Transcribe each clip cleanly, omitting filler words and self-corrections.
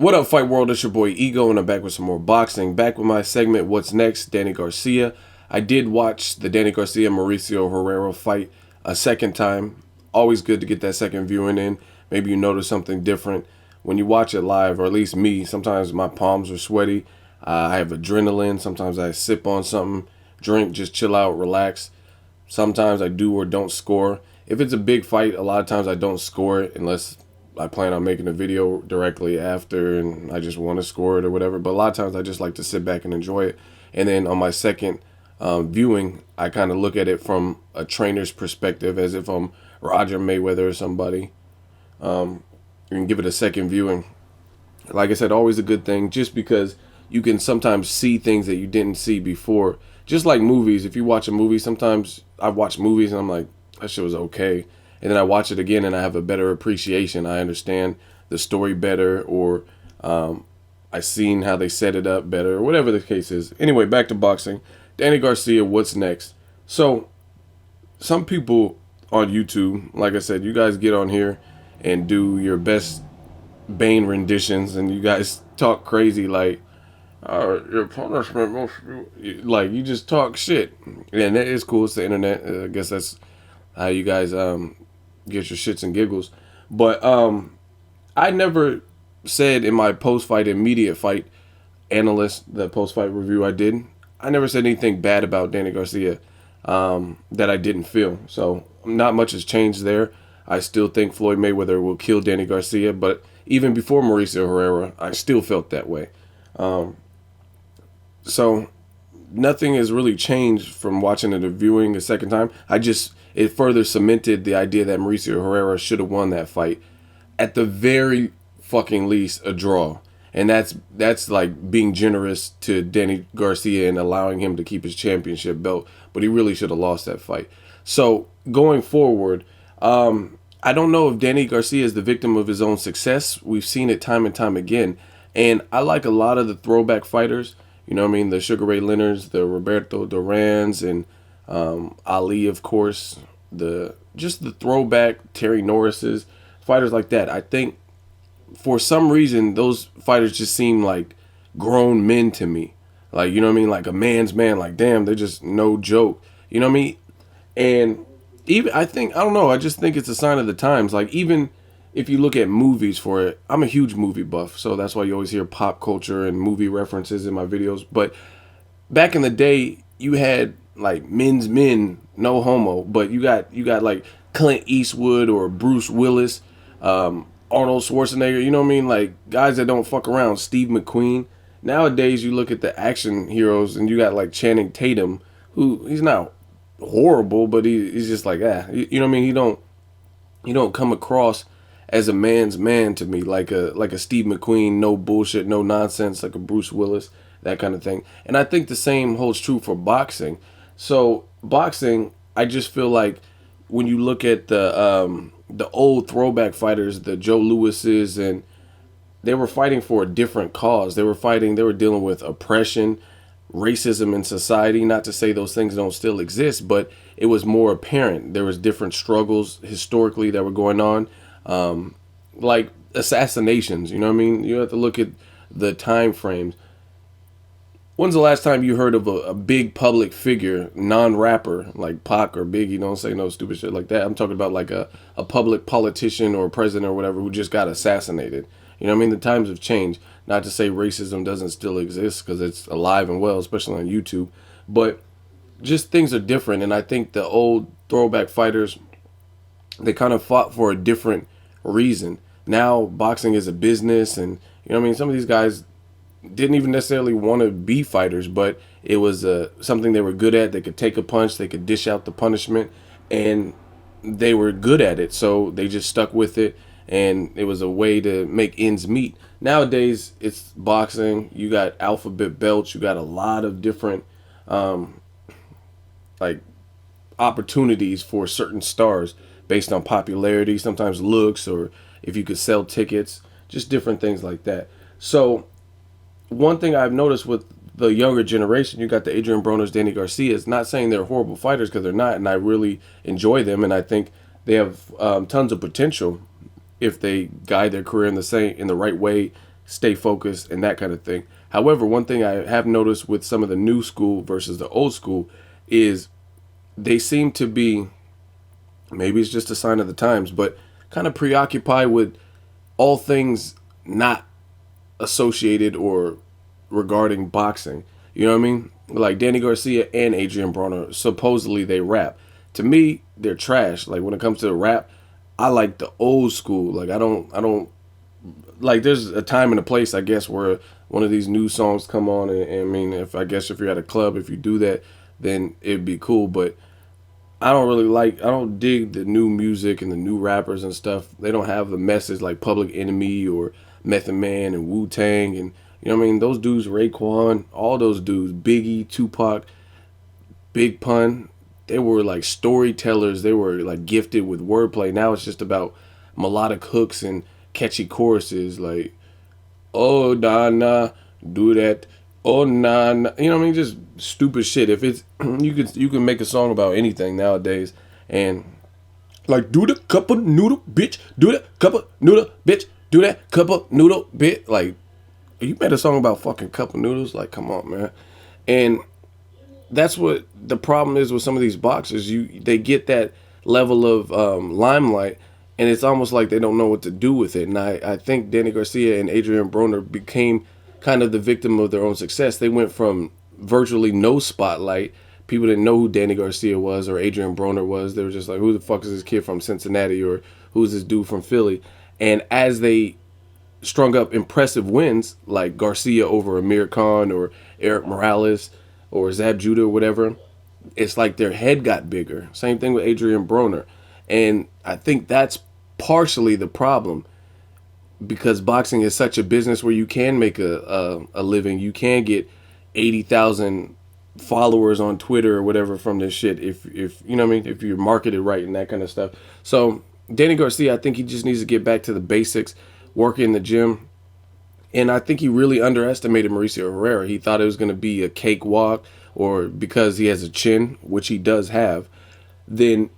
What up, Fight World? It's your boy Ego, and I'm back with some more boxing. Back with my segment, What's Next? Danny Garcia. I did watch the Danny Garcia Mauricio Herrera fight a second time. Always good to get that second viewing in. Maybe you notice something different when you watch it live, or at least me. Sometimes my palms are sweaty. I have adrenaline. Sometimes I sip on something, drink, just chill out, relax. Sometimes I do or don't score. If it's a big fight, a lot of times I don't score it unless I plan on making a video directly after and I just want to score it or whatever. But a lot of times I just like to sit back and enjoy it. And then on my second viewing, I kind of look at it from a trainer's perspective, as if I'm Roger Mayweather or somebody, and give it a second viewing. Like I said, always a good thing, just because you can sometimes see things that you didn't see before. Just like movies. If you watch a movie, sometimes I've watched movies and I'm like, that shit was okay. And then I watch it again and I have a better appreciation. I understand the story better, or I've seen how they set it up better, or whatever the case is. Anyway, back to boxing. Danny Garcia, what's next? So, some people on YouTube, like I said, you guys get on here and do your best Bane renditions, and you guys talk crazy like, your punishment must be, like, you just talk shit. And that is cool. It's the internet. I guess that's how you guys get your shits and giggles. But I never said in my post-fight, immediate fight analyst, the post-fight review I did, I never said anything bad about Danny Garcia that I didn't feel. So not much has changed there. I still think Floyd Mayweather will kill Danny Garcia, but even before Mauricio Herrera, I still felt that way. So nothing has really changed from watching it or viewing a second time. It further cemented the idea that Mauricio Herrera should have won that fight. At the very fucking least, a draw. And that's like being generous to Danny Garcia and allowing him to keep his championship belt. But he really should have lost that fight. So going forward, I don't know if Danny Garcia is the victim of his own success. We've seen it time and time again. And I like a lot of the throwback fighters. You know what I mean? The Sugar Ray Leonards, the Roberto Durans, and Ali, of course, just the throwback Terry Norris's, fighters like that. I think for some reason those fighters just seem like grown men to me. Like, you know what I mean? Like a man's man. Like, damn, they're just no joke. You know what I mean? And even I don't know. I just think it's a sign of the times. Like, even if you look at movies for it, I'm a huge movie buff, so that's why you always hear pop culture and movie references in my videos. But back in the day, you had like men's men, no homo, but you got like Clint Eastwood or Bruce Willis, Arnold Schwarzenegger, you know what I mean? Like guys that don't fuck around, Steve McQueen. Nowadays, you look at the action heroes and you got like Channing Tatum, who he's not horrible, but he's just like, you know what I mean? He don't come across as a man's man to me, like a Steve McQueen, no bullshit, no nonsense, like a Bruce Willis, that kind of thing. And I think the same holds true for boxing. So boxing, I just feel like when you look at the old throwback fighters, the Joe Lewises, and they were fighting for a different cause. They were dealing with oppression, racism in society. Not to say those things don't still exist, but it was more apparent. There was different struggles historically that were going on. Like assassinations, you know what I mean? You have to look at the time frames. When's the last time you heard of a big public figure, non-rapper, like Pac or Biggie? Don't say no stupid shit like that. I'm talking about like a public politician or president or whatever who just got assassinated. You know what I mean? The times have changed. Not to say racism doesn't still exist, because it's alive and well, especially on YouTube. But just things are different. And I think the old throwback fighters, they kind of fought for a different reason. Now boxing is a business, and you know what I mean, some of these guys didn't even necessarily want to be fighters, but it was something they were good at. They could take a punch, they could dish out the punishment, and they were good at it, so they just stuck with it, and it was a way to make ends meet. Nowadays it's boxing, you got alphabet belts, you got a lot of different like opportunities for certain stars based on popularity, sometimes looks, or if you could sell tickets, just different things like that. So one thing I've noticed with the younger generation, you got the Adrian Broners, Danny Garcias, not saying they're horrible fighters, because they're not, and I really enjoy them, and I think they have tons of potential if they guide their career in the right way, stay focused and that kind of thing. However, one thing I have noticed with some of the new school versus the old school is they seem to be, maybe it's just a sign of the times, but kind of preoccupied with all things not associated or regarding boxing. You know what I mean? Like Danny Garcia and Adrian Broner, supposedly they rap. To me, they're trash. Like when it comes to the rap, I like the old school. Like I don't like. There's a time and a place, I guess, where one of these new songs come on, and I mean, if you're at a club, if you do that, then it'd be cool. But I don't really like. I don't dig the new music and the new rappers and stuff. They don't have the message like Public Enemy or Method Man and Wu Tang and you know what I mean. Those dudes, Raekwon, all those dudes, Biggie, Tupac, Big Pun. They were like storytellers. They were like gifted with wordplay. Now it's just about melodic hooks and catchy choruses like oh nah nah do that oh nah, nah. You know what I mean? Just stupid shit. If it's you can make a song about anything nowadays and like do the cup of noodle bitch, do that cup of noodle bitch, do that cup of noodle bitch. Like you made a song about fucking cup of noodles. Like come on, man. And that's what the problem is with some of these boxers. They get that level of limelight, and it's almost like they don't know what to do with it. And I think Danny Garcia and Adrian Broner became kind of the victim of their own success. They went from virtually no spotlight. People didn't know who Danny Garcia was or Adrian Broner was. They were just like, who the fuck is this kid from Cincinnati or who's this dude from Philly? And as they strung up impressive wins like Garcia over Amir Khan or Eric Morales or Zab Judah or whatever, it's like their head got bigger. Same thing with Adrian Broner. And I think that's partially the problem because boxing is such a business where you can make a living. You can get 80,000 followers on Twitter or whatever from this shit if you know what I mean, if you market it right and that kind of stuff. So Danny Garcia, I think he just needs to get back to the basics, work in the gym. And I think he really underestimated Mauricio Herrera. He thought it was going to be a cakewalk, or because he has a chin, which he does have, then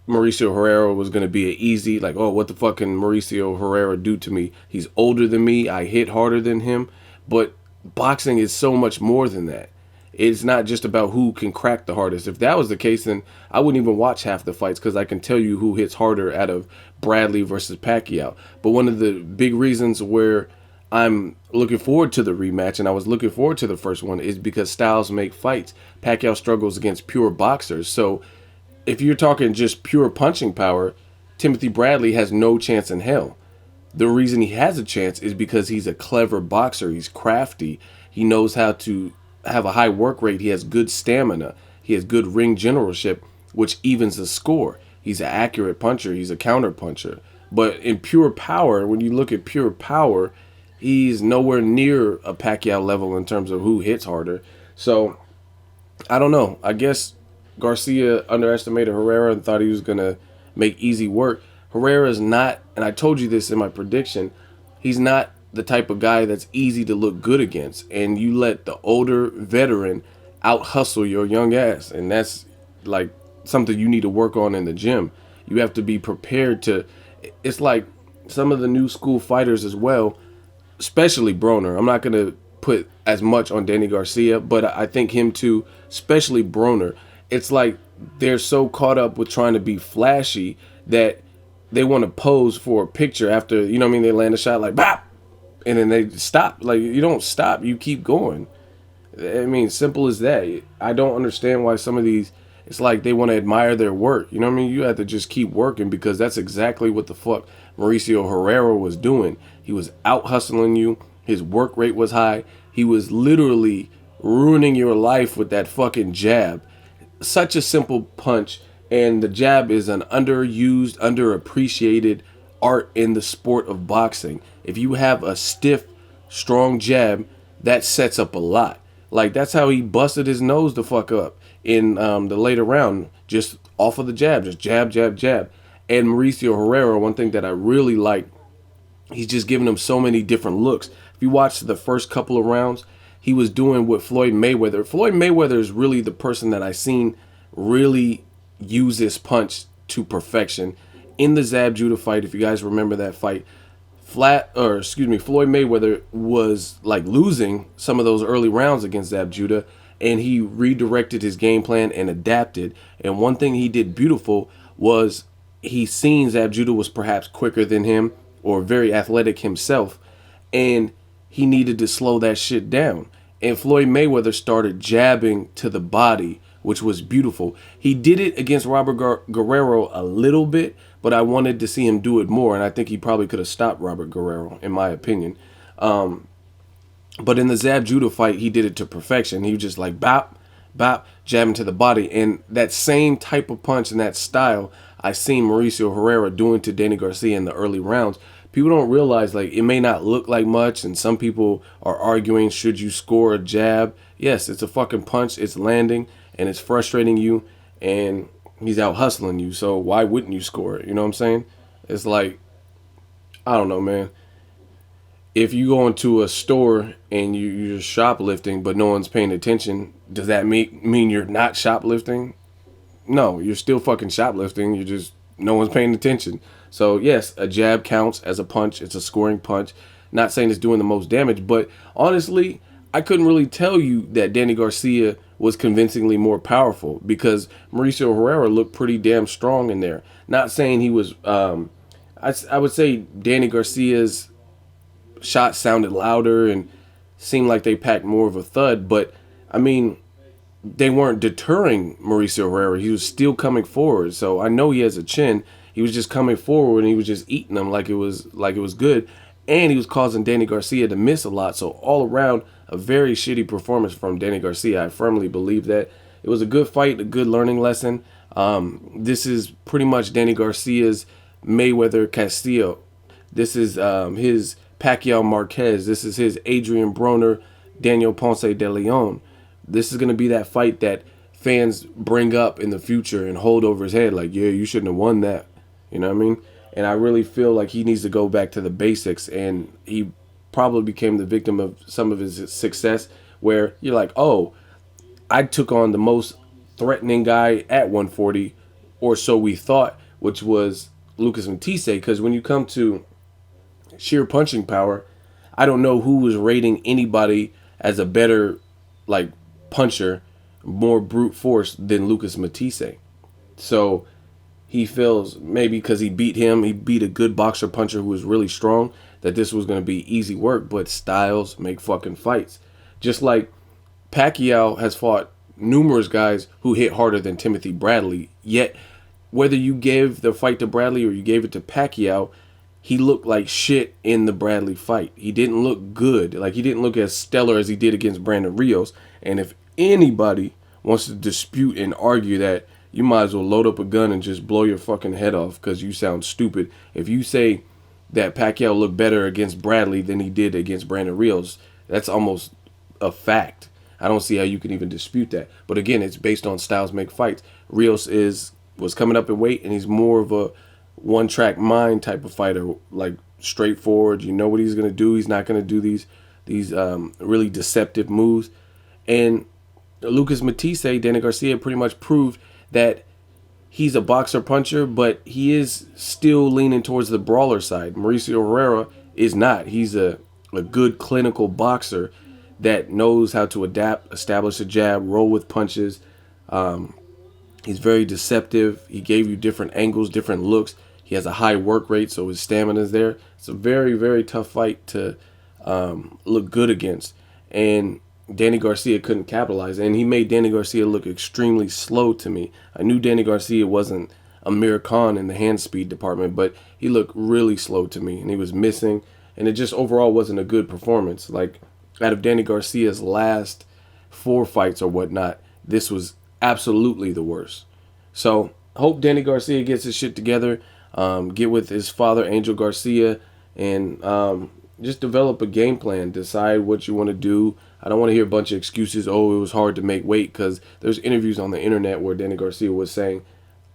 Mauricio Herrera was going to be an easy, like, oh, what the fuck can Mauricio Herrera do to me? He's older than me. I hit harder than him. But boxing is so much more than that. It's not just about who can crack the hardest. If that was the case, then I wouldn't even watch half the fights because I can tell you who hits harder out of Bradley versus Pacquiao. But one of the big reasons where I'm looking forward to the rematch, and I was looking forward to the first one, is because styles make fights. Pacquiao struggles against pure boxers. So if you're talking just pure punching power, Timothy Bradley has no chance in hell. The reason he has a chance is because he's a clever boxer. He's crafty. He knows how to have a high work rate. He has good stamina. He has good ring generalship, which evens the score. He's an accurate puncher. He's a counter puncher. But in pure power, when you look at pure power, he's nowhere near a Pacquiao level in terms of who hits harder. So, I don't know. I guess Garcia underestimated Herrera and thought he was going to make easy work. Herrera is not, and I told you this in my prediction, he's not the type of guy that's easy to look good against. And you let the older veteran out hustle your young ass. And that's like something you need to work on in the gym. You have to be prepared to, it's like some of the new school fighters as well, especially Broner. I'm not going to put as much on Danny Garcia, but I think him too, especially Broner. It's like they're so caught up with trying to be flashy that they want to pose for a picture after, you know what I mean, they land a shot like, bop, and then they stop. Like, you don't stop, you keep going. I mean, simple as that. I don't understand why some of these, it's like they want to admire their work. You know what I mean? You have to just keep working because that's exactly what the fuck Mauricio Herrera was doing. He was out hustling you. His work rate was high. He was literally ruining your life with that fucking jab. Such a simple punch, and the jab is an underused, underappreciated art in the sport of boxing. If you have a stiff, strong jab, that sets up a lot. Like, that's how he busted his nose the fuck up in the later round, just off of the jab, just jab, jab, jab. And Mauricio Herrera, one thing that I really like, he's just giving him so many different looks. If you watch the first couple of rounds, he was doing what Floyd Mayweather. Floyd Mayweather is really the person that I seen really use this punch to perfection. In the Zab Judah fight, if you guys remember that fight, Floyd Mayweather was like losing some of those early rounds against Zab Judah, and he redirected his game plan and adapted. And one thing he did beautiful was he seen Zab Judah was perhaps quicker than him or very athletic himself, and he needed to slow that shit down. And Floyd Mayweather started jabbing to the body, which was beautiful. He did it against Robert Guerrero a little bit, but I wanted to see him do it more, and I think he probably could have stopped Robert Guerrero, in my opinion. But in the Zab Judah fight, he did it to perfection. He was just like bop, bop, jabbing to the body. And that same type of punch and that style, I seen Mauricio Herrera doing to Danny Garcia in the early rounds. People don't realize, like, it may not look like much, and some people are arguing, should you score a jab? Yes, it's a fucking punch. It's landing, and it's frustrating you, and he's out hustling you. So why wouldn't you score it? You know what I'm saying? It's like, I don't know, man. If you go into a store and you're shoplifting, but no one's paying attention, does that mean you're not shoplifting? No, you're still fucking shoplifting. You just, no one's paying attention. So yes, a jab counts as a punch. It's a scoring punch. Not saying it's doing the most damage, but honestly, I couldn't really tell you that Danny Garcia was convincingly more powerful because Mauricio Herrera looked pretty damn strong in there. Not saying he was. I would say Danny Garcia's shots sounded louder and seemed like they packed more of a thud, but I mean, they weren't deterring Mauricio Herrera. He was still coming forward. So I know he has a chin. He was just coming forward and he was just eating them like it was good. And he was causing Danny Garcia to miss a lot. So all around, a very shitty performance from Danny Garcia. I firmly believe that. It was a good fight, a good learning lesson. This is pretty much Danny Garcia's Mayweather Castillo. This is his Pacquiao Marquez. This is his Adrian Broner, Daniel Ponce de Leon. This is going to be that fight that fans bring up in the future and hold over his head like, yeah, you shouldn't have won that. You know what I mean? And I really feel like he needs to go back to the basics, and he probably became the victim of some of his success where you're like, oh, I took on the most threatening guy at 140, or so we thought, which was Lucas Matisse. Because when you come to sheer punching power, I don't know who was rating anybody as a better like puncher, more brute force than Lucas Matisse. So he feels maybe because he beat a good boxer puncher who was really strong, that this was going to be easy work. But styles make fucking fights. Just like Pacquiao has fought numerous guys who hit harder than Timothy Bradley, yet whether you gave the fight to Bradley or you gave it to Pacquiao, he looked like shit in the Bradley fight. He didn't look good. Like, he didn't look as stellar as he did against Brandon Rios. And if anybody wants to dispute and argue that, you might as well load up a gun and just blow your fucking head off because you sound stupid. If you say that Pacquiao looked better against Bradley than he did against Brandon Rios, that's almost a fact. I don't see how you can even dispute that. But again, it's based on styles make fights. Rios was coming up in weight, and he's more of a one-track mind type of fighter, like straightforward. You know what he's gonna do. He's not gonna do these really deceptive moves. And Lucas Matisse, Danny Garcia, pretty much proved that he's a boxer puncher, but he is still leaning towards the brawler side. Mauricio Herrera is not. He's a good clinical boxer that knows how to adapt, establish a jab, roll with punches. He's very deceptive. He gave you different angles, different looks. He has a high work rate, so his stamina is there. It's a very, very tough fight to look good against. And Danny Garcia couldn't capitalize. And he made Danny Garcia look extremely slow to me. I knew Danny Garcia wasn't Amir Khan in the hand speed department, but he looked really slow to me. And he was missing. And it just overall wasn't a good performance. Like, out of Danny Garcia's last 4 fights or whatnot, this was absolutely the worst. So, hope Danny Garcia gets his shit together. Get with his father, Angel Garcia, and just develop a game plan. Decide what you want to do. I don't want to hear a bunch of excuses. Oh, it was hard to make weight, because there's interviews on the internet where Danny Garcia was saying,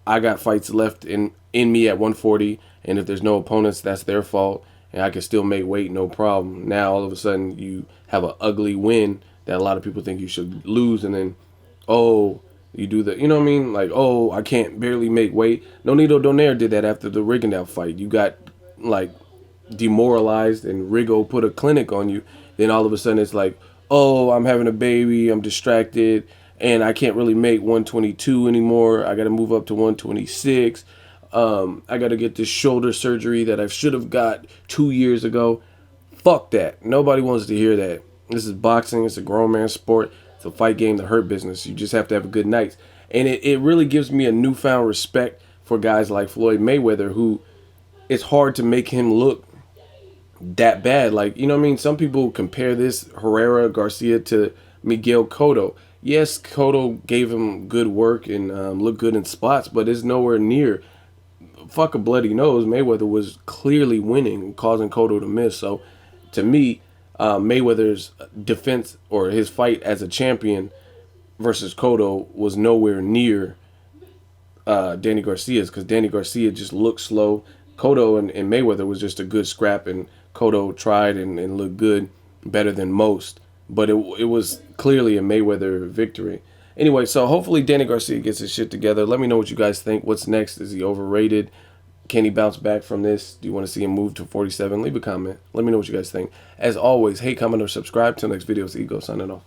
I got fights left in me at 140, and if there's no opponents, that's their fault, and I can still make weight, no problem. Now, all of a sudden, you have an ugly win that a lot of people think you should lose, and then, oh, you do the, you know what I mean? Like, oh, I can't barely make weight. Nonito Donaire did that after the Rigondeaux fight. You got, like, demoralized and Rigo put a clinic on you, then all of a sudden it's like, oh, I'm having a baby, I'm distracted, and I can't really make 122 anymore. I got to move up to 126. I got to get this shoulder surgery that I should have got 2 years ago. Fuck that. Nobody wants to hear that. This is boxing. It's a grown man sport. It's a fight game, the hurt business. You just have to have a good night. And it really gives me a newfound respect for guys like Floyd Mayweather, who it's hard to make him look that bad. Like, you know what I mean? Some people compare this Herrera Garcia to Miguel Cotto. Yes, Cotto gave him good work and looked good in spots, but it's nowhere near. Fuck a bloody nose. Mayweather was clearly winning, causing Cotto to miss. So, to me, Mayweather's defense or his fight as a champion versus Cotto was nowhere near Danny Garcia's, because Danny Garcia just looked slow. Cotto and Mayweather was just a good scrap, and Cotto tried and looked good, better than most. But it was clearly a Mayweather victory. Anyway, so hopefully Danny Garcia gets his shit together. Let me know what you guys think. What's next? Is he overrated? Can he bounce back from this? Do you want to see him move to 47? Leave a comment. Let me know what you guys think. As always, hate, comment, or subscribe. Till next video, it's Ego signing off.